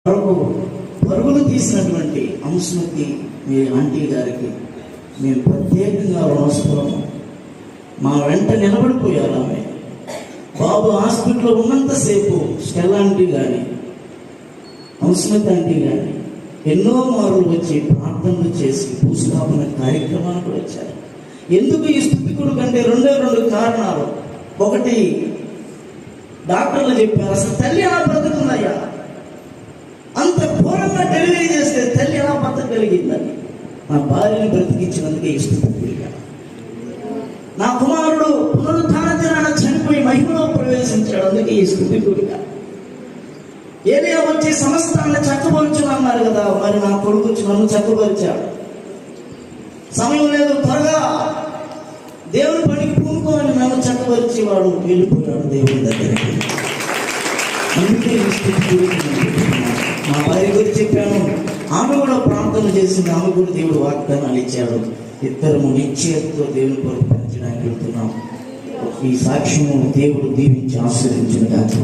పరుగులు తీసినటువంటి అంశంకి మీ ఆంటీ గారికి మేము ప్రత్యేకంగా రుణస్థలము. మా వెంట నిలబడిపోయారు ఆమె. బాబు హాస్పిటల్లో ఉన్నంతసేపు స్టెల్లా ఆంటీ కానీ అంశమతి ఆంటీ కానీ ఎన్నో మార్లు వచ్చి ప్రార్థనలు చేసి భూస్థాపన కార్యక్రమానికి వచ్చారు. ఎందుకు ఈ స్థుతికుడు కంటే రెండు కారణాలు. ఒకటి, డాక్టర్లు చెప్పారు అసలు తల్లి ఎలా బ్రతుకుతుందయ్యా, అంత ఘోరంగా డెలివరీ చేస్తే తల్లి ఎలా బ్రతకగలిగిందని. నా భార్యని బ్రతికించినందుకే ఈ స్థుతికుడిగా. నా కుమారుడు పునరుత్థాన దినాన చనిపోయి మహిమలో ప్రవేశించాడు, అందుకే ఈ స్థుతికుడిగా. ఏలియా వచ్చి సమస్తాన్ని చక్కబరుచునన్నారు కదా, మరి నా కొడుకు వచ్చి నన్ను చక్కబరిచాడు. సమయం లేదు, త్వరగా దేవుని పనికి పూనుకోని నన్ను చక్కబరిచి వాడు వెళ్ళిపోయాడు దేవుని దగ్గరికి. అందుకే ఈ స్థుతికుడికి మా భార్య గురించి చెప్పాను. ఆమె కూడా ప్రార్థన చేసింది, ఆమె కూడా దేవుడు వాగ్దానాలు ఇచ్చాడు. ఇద్దరము నిశ్చయతతో దేవుని కొరకు పెంచడానికి వెళ్తున్నాం. ఈ సాక్ష్యము దేవుడు దీవించి ఆశీర్వదించిన కాదు.